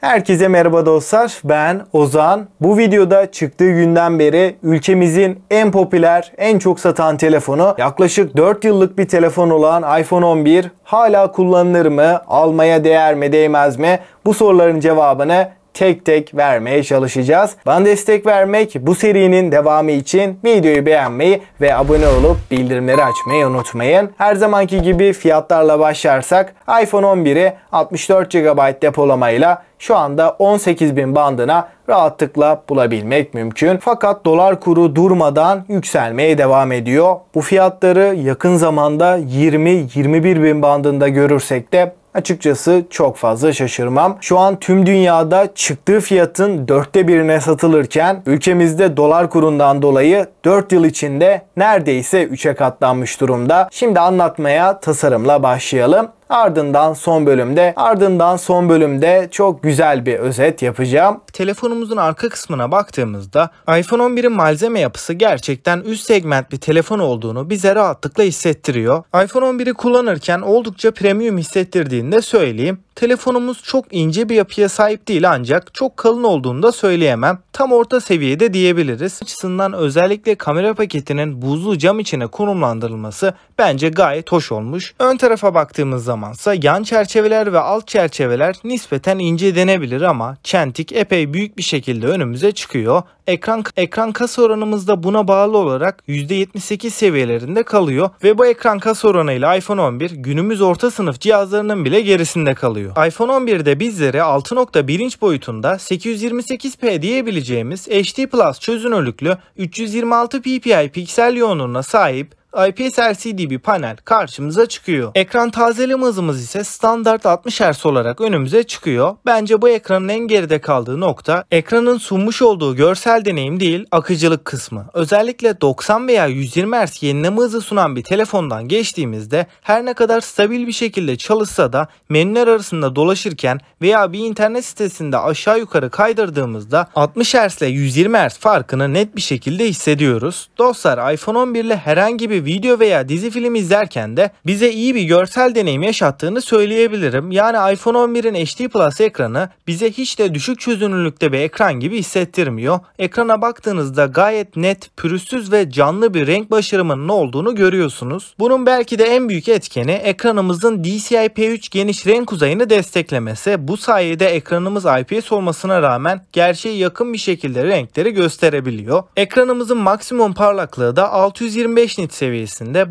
Herkese merhaba dostlar, ben Ozan. Bu videoda çıktığı günden beri ülkemizin en popüler, en çok satan telefonu, yaklaşık 4 yıllık bir telefon olan iPhone 11 hala kullanılır mı, almaya değer mi değmez mi? Bu soruların cevabını tek tek vermeye çalışacağız. Bana destek vermek, bu serinin devamı için videoyu beğenmeyi ve abone olup bildirimleri açmayı unutmayın. Her zamanki gibi fiyatlarla başlarsak iPhone 11'i 64 GB depolamayla şu anda 18.000 bandına rahatlıkla bulabilmek mümkün. Fakat dolar kuru durmadan yükselmeye devam ediyor. Bu fiyatları yakın zamanda 20-21.000 bandında görürsek de açıkçası çok fazla şaşırmam. Şu an tüm dünyada çıktığı fiyatın 1/4'ine satılırken ülkemizde dolar kurundan dolayı 4 yıl içinde neredeyse 3'e katlanmış durumda. Şimdi anlatmaya tasarımla başlayalım. Ardından son bölümde çok güzel bir özet yapacağım. Telefonumuzun arka kısmına baktığımızda iPhone 11'in malzeme yapısı gerçekten üst segment bir telefon olduğunu bize rahatlıkla hissettiriyor. iPhone 11'i kullanırken oldukça premium hissettirdiğini de söyleyeyim. Telefonumuz çok ince bir yapıya sahip değil ancak çok kalın olduğunu da söyleyemem. Tam orta seviyede diyebiliriz. Açısından özellikle kamera paketinin buzlu cam içine konumlandırılması bence gayet hoş olmuş. Ön tarafa baktığımız zamansa yan çerçeveler ve alt çerçeveler nispeten ince denebilir ama çentik epey büyük bir şekilde önümüze çıkıyor. Ekran kasa oranımız da buna bağlı olarak %78 seviyelerinde kalıyor ve bu ekran kasa oranıyla iPhone 11 günümüz orta sınıf cihazlarının bile gerisinde kalıyor. iPhone 11'de bizlere 6.1 inç boyutunda 828p diyebileceğimiz HD Plus çözünürlüklü 326 ppi piksel yoğunluğuna sahip IPS LCD bir panel karşımıza çıkıyor. Ekran tazeleme hızımız ise standart 60 Hz olarak önümüze çıkıyor. Bence bu ekranın en geride kaldığı nokta ekranın sunmuş olduğu görsel deneyim değil, akıcılık kısmı. Özellikle 90 veya 120 Hz yenileme hızı sunan bir telefondan geçtiğimizde her ne kadar stabil bir şekilde çalışsa da menüler arasında dolaşırken veya bir internet sitesinde aşağı yukarı kaydırdığımızda 60 Hz ile 120 Hz farkını net bir şekilde hissediyoruz. Dostlar, iPhone 11 ile herhangi bir video veya dizi film izlerken de bize iyi bir görsel deneyim yaşattığını söyleyebilirim. Yani iPhone 11'in HD Plus ekranı bize hiç de düşük çözünürlükte bir ekran gibi hissettirmiyor. Ekrana baktığınızda gayet net, pürüzsüz ve canlı bir renk başarımının olduğunu görüyorsunuz. Bunun belki de en büyük etkeni ekranımızın DCI-P3 geniş renk uzayını desteklemesi. Bu sayede ekranımız IPS olmasına rağmen gerçeğe yakın bir şekilde renkleri gösterebiliyor. Ekranımızın maksimum parlaklığı da 625 nit seviyesinde.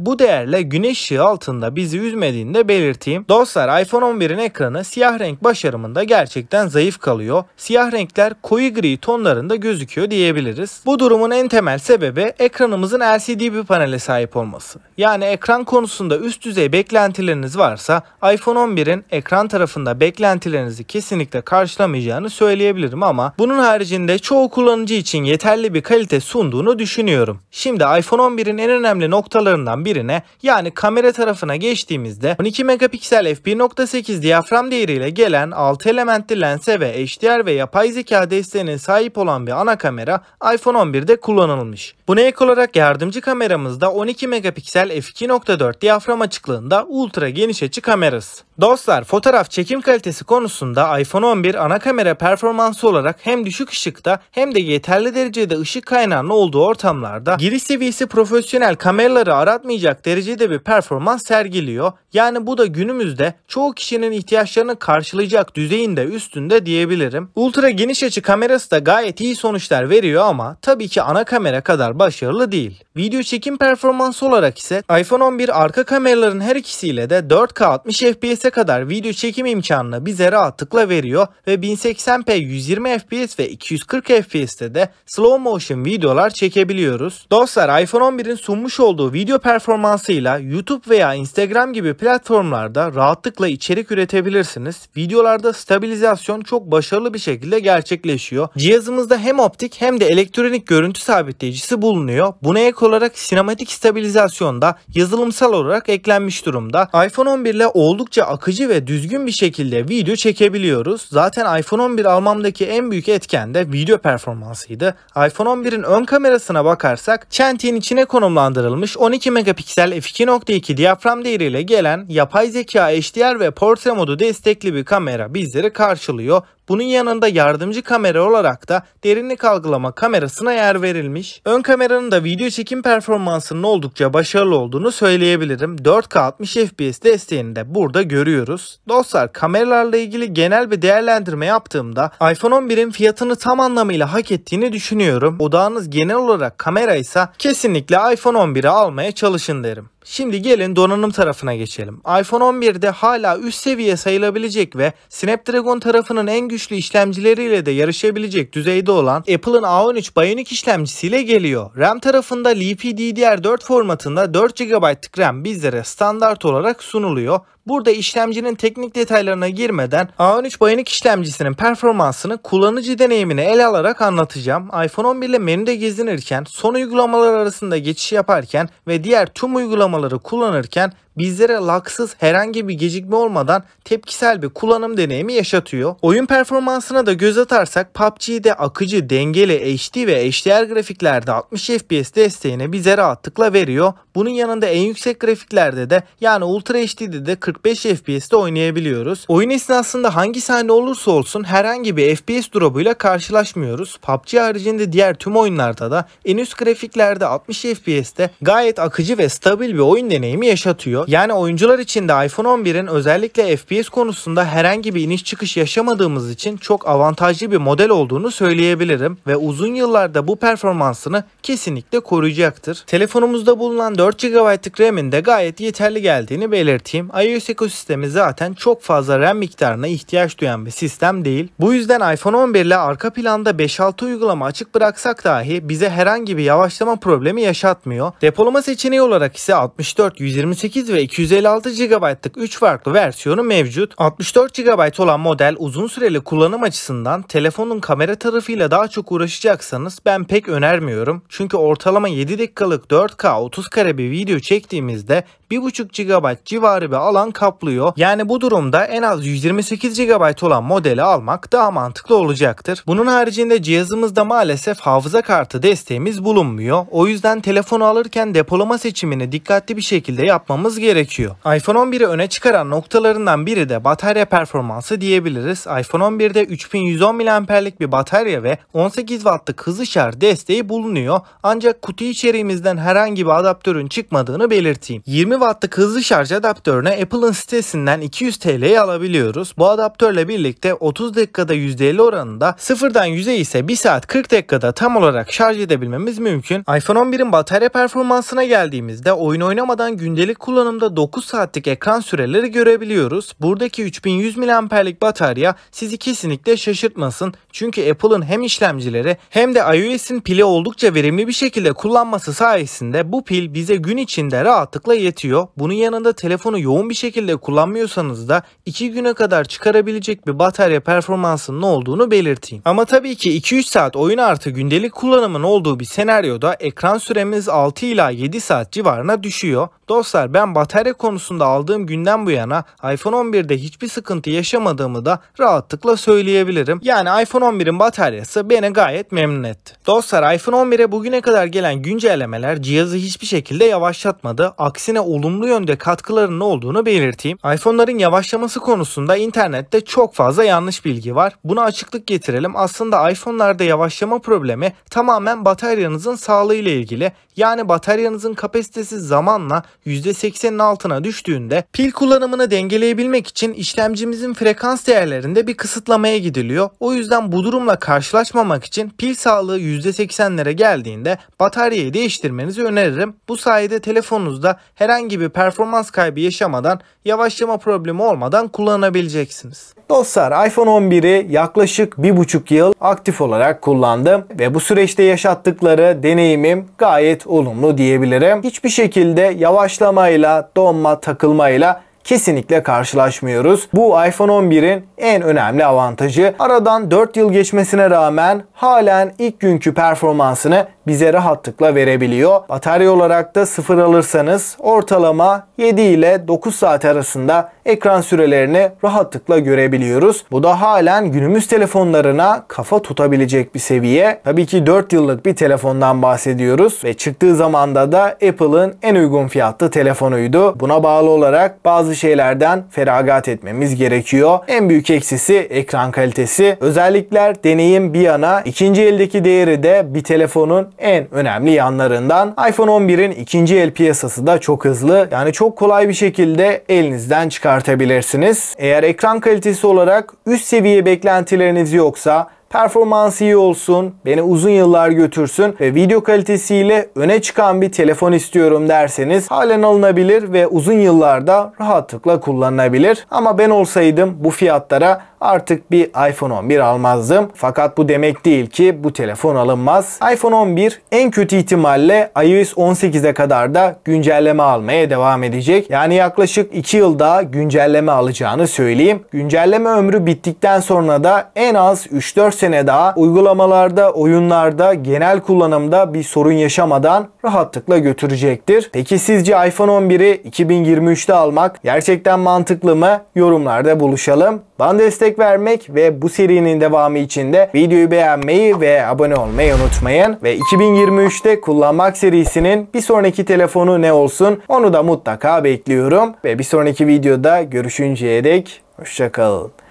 Bu değerle güneş ışığı altında bizi üzmediğini de belirteyim. Dostlar, iPhone 11'in ekranı siyah renk başarımında gerçekten zayıf kalıyor. Siyah renkler koyu gri tonlarında gözüküyor diyebiliriz. Bu durumun en temel sebebi ekranımızın LCD bir panele sahip olması. Yani ekran konusunda üst düzey beklentileriniz varsa iPhone 11'in ekran tarafında beklentilerinizi kesinlikle karşılamayacağını söyleyebilirim ama bunun haricinde çoğu kullanıcı için yeterli bir kalite sunduğunu düşünüyorum. Şimdi iPhone 11'in en önemli noktalarından birine, yani kamera tarafına geçtiğimizde 12 megapiksel f1.8 diyafram değeriyle gelen 6 elementli lense ve HDR ve yapay zeka desteğine sahip olan bir ana kamera iPhone 11'de kullanılmış. Buna ek olarak yardımcı kameramızda 12 megapiksel f2.4 diyafram açıklığında ultra geniş açı kamerası. Dostlar, fotoğraf çekim kalitesi konusunda iPhone 11 ana kamera performansı olarak hem düşük ışıkta hem de yeterli derecede ışık kaynağının olduğu ortamlarda giriş seviyesi profesyonel kameraları aratmayacak derecede bir performans sergiliyor. Yani bu da günümüzde çoğu kişinin ihtiyaçlarını karşılayacak düzeyinde üstünde diyebilirim. Ultra geniş açı kamerası da gayet iyi sonuçlar veriyor ama tabii ki ana kamera kadar başarılı değil. Video çekim performansı olarak ise iPhone 11 arka kameraların her ikisiyle de 4K 60 FPS'e kadar video çekim imkanını bize rahatlıkla veriyor ve 1080p 120 FPS ve 240 FPS'te de slow motion videolar çekebiliyoruz. Dostlar, iPhone 11'in sunmuş olduğu video performansıyla YouTube veya Instagram gibi platformlarda rahatlıkla içerik üretebilirsiniz. Videolarda stabilizasyon çok başarılı bir şekilde gerçekleşiyor. Cihazımızda hem optik hem de elektronik görüntü sabitleyicisi bulunuyor. Buna ek olarak sinematik stabilizasyon da yazılımsal olarak eklenmiş durumda. iPhone 11 ile oldukça akıcı ve düzgün bir şekilde video çekebiliyoruz. Zaten iPhone 11 almamdaki en büyük etken de video performansıydı. iPhone 11'in ön kamerasına bakarsak çentiğin içine konumlandırılmış 12 megapiksel f2.2 diyafram değeriyle gelen yapay zeka HDR ve portre modu destekli bir kamera bizleri karşılıyor. Bunun yanında yardımcı kamera olarak da derinlik algılama kamerasına yer verilmiş. Ön kameranın da video çekim performansının oldukça başarılı olduğunu söyleyebilirim. 4K 60 FPS desteğini de burada görüyoruz. Dostlar, kameralarla ilgili genel bir değerlendirme yaptığımda iPhone 11'in fiyatını tam anlamıyla hak ettiğini düşünüyorum. Odağınız genel olarak kamera ise kesinlikle iPhone 11'i almaya çalışın derim. Şimdi gelin donanım tarafına geçelim. iPhone 11'de hala üst seviye sayılabilecek ve Snapdragon tarafının en güçlü işlemcileriyle de yarışabilecek düzeyde olan Apple'ın A13 Bionic işlemcisiyle geliyor. RAM tarafında LPDDR4 formatında 4 GB'lık RAM bizlere standart olarak sunuluyor. Burada işlemcinin teknik detaylarına girmeden A13 Bionic işlemcisinin performansını, kullanıcı deneyimini ele alarak anlatacağım. iPhone 11 ile menüde gezinirken, son uygulamalar arasında geçiş yaparken ve diğer tüm uygulamaları kullanırken bizlere lagsız, herhangi bir gecikme olmadan tepkisel bir kullanım deneyimi yaşatıyor. Oyun performansına da göz atarsak PUBG'de akıcı, dengeli HD ve HDR grafiklerde 60 FPS desteğini bize rahatlıkla veriyor. Bunun yanında en yüksek grafiklerde de, yani Ultra HD'de de 45 FPS'te oynayabiliyoruz. Oyun esnasında hangi sahne olursa olsun herhangi bir FPS drop'uyla karşılaşmıyoruz. PUBG haricinde diğer tüm oyunlarda da en üst grafiklerde 60 FPS'te gayet akıcı ve stabil bir oyun deneyimi yaşatıyor. Yani oyuncular için de iPhone 11'in özellikle FPS konusunda herhangi bir iniş çıkış yaşamadığımız için çok avantajlı bir model olduğunu söyleyebilirim ve uzun yıllarda bu performansını kesinlikle koruyacaktır. Telefonumuzda bulunan 4 GB'lık RAM'in de gayet yeterli geldiğini belirteyim. iOS ekosistemi zaten çok fazla RAM miktarına ihtiyaç duyan bir sistem değil. Bu yüzden iPhone 11 ile arka planda 5-6 uygulama açık bıraksak dahi bize herhangi bir yavaşlama problemi yaşatmıyor. Depolama seçeneği olarak ise 64, 128 ve 256 GB'lık 3 farklı versiyonu mevcut. 64 GB olan model uzun süreli kullanım açısından telefonun kamera tarafıyla daha çok uğraşacaksanız ben pek önermiyorum. Çünkü ortalama 7 dakikalık 4K 30 kare bir video çektiğimizde 1.5 GB civarı bir alan kaplıyor. Yani bu durumda en az 128 GB olan modeli almak daha mantıklı olacaktır. Bunun haricinde cihazımızda maalesef hafıza kartı desteğimiz bulunmuyor. O yüzden telefonu alırken depolama seçimini dikkatli bir şekilde yapmamız gerekiyor. iPhone 11'i öne çıkaran noktalarından biri de batarya performansı diyebiliriz. iPhone 11'de 3110 mAh'lik bir batarya ve 18 Watt'lık hızlı şarj desteği bulunuyor. Ancak kutu içeriğimizden herhangi bir adaptörün çıkmadığını belirteyim. 20 Watt'lık hızlı şarj adaptörünü Apple'ın sitesinden 200 TL'ye alabiliyoruz. Bu adaptörle birlikte 30 dakikada %50 oranında, sıfırdan 100'e ise 1 saat 40 dakikada tam olarak şarj edebilmemiz mümkün. iPhone 11'in batarya performansına geldiğimizde oyun oynamadan gündelik kullanımda 9 saatlik ekran süreleri görebiliyoruz. Buradaki 3100 mAh'lik batarya sizi kesinlikle şaşırtmasın. Çünkü Apple'ın hem işlemcileri hem de iOS'in pili oldukça verimli bir şekilde kullanması sayesinde bu pil bize gün içinde rahatlıkla yetiyor. Bunun yanında telefonu yoğun bir şekilde kullanmıyorsanız da 2 güne kadar çıkarabilecek bir batarya performansının olduğunu belirteyim. Ama tabii ki 2-3 saat oyun artı gündelik kullanımın olduğu bir senaryoda ekran süremiz 6 ila 7 saat civarına düşüyor. Dostlar, ben batarya konusunda aldığım günden bu yana iPhone 11'de hiçbir sıkıntı yaşamadığımı da rahatlıkla söyleyebilirim. Yani iPhone 11'in bataryası beni gayet memnun etti. Dostlar, iPhone 11'e bugüne kadar gelen güncellemeler cihazı hiçbir şekilde yavaşlatmadı. Aksine olumlu yönde katkılarının olduğunu belirteyim. iPhone'ların yavaşlaması konusunda internette çok fazla yanlış bilgi var. Buna açıklık getirelim. Aslında iPhone'larda yavaşlama problemi tamamen bataryanızın sağlığı ile ilgili. Yani bataryanızın kapasitesi zamanla %80'in altına düştüğünde pil kullanımını dengeleyebilmek için işlemcimizin frekans değerlerinde bir kısıtlamaya gidiliyor. O yüzden bu durumla karşılaşmamak için pil sağlığı %80'lere geldiğinde bataryayı değiştirmenizi öneririm. Bu sayede telefonunuzda herhangi bir performans kaybı yaşamadan, yavaşlama problemi olmadan kullanabileceksiniz. Dostlar, iPhone 11'i yaklaşık 1,5 yıl aktif olarak kullandım ve bu süreçte yaşattıkları deneyimim gayet olumlu diyebilirim. Hiçbir şekilde yavaşlamayla, donma, takılmayla kesinlikle karşılaşmıyoruz. Bu iPhone 11'in en önemli avantajı. Aradan 4 yıl geçmesine rağmen halen ilk günkü performansını bize rahatlıkla verebiliyor. Batarya olarak da sıfır alırsanız ortalama 7 ile 9 saat arasında ekran sürelerini rahatlıkla görebiliyoruz. Bu da halen günümüz telefonlarına kafa tutabilecek bir seviye. Tabii ki 4 yıllık bir telefondan bahsediyoruz ve çıktığı zamanda da Apple'ın en uygun fiyatlı telefonuydu. Buna bağlı olarak bazı şeylerden feragat etmemiz gerekiyor. En büyük eksisi ekran kalitesi. Özellikler, deneyim bir yana, ikinci eldeki değeri de bir telefonun en önemli yanlarından. iPhone 11'in ikinci el piyasası da çok hızlı. Yani çok kolay bir şekilde elinizden çıkartabilirsiniz. Eğer ekran kalitesi olarak üst seviye beklentileriniz yoksa, performansı iyi olsun, beni uzun yıllar götürsün ve video kalitesiyle öne çıkan bir telefon istiyorum derseniz halen alınabilir ve uzun yıllarda rahatlıkla kullanılabilir. Ama ben olsaydım bu fiyatlara artık bir iPhone 11 almazdım. Fakat bu demek değil ki bu telefon alınmaz. iPhone 11 en kötü ihtimalle iOS 18'e kadar da güncelleme almaya devam edecek. Yani yaklaşık 2 yıl daha güncelleme alacağını söyleyeyim. Güncelleme ömrü bittikten sonra da en az 3-4 sene daha uygulamalarda, oyunlarda, genel kullanımda bir sorun yaşamadan rahatlıkla götürecektir. Peki sizce iPhone 11'i 2023'te almak gerçekten mantıklı mı? Yorumlarda buluşalım. Bana destek vermek ve bu serinin devamı için de videoyu beğenmeyi ve abone olmayı unutmayın. Ve 2023'te kullanmak serisinin bir sonraki telefonu ne olsun onu da mutlaka bekliyorum. Ve bir sonraki videoda görüşünceye dek hoşça kalın.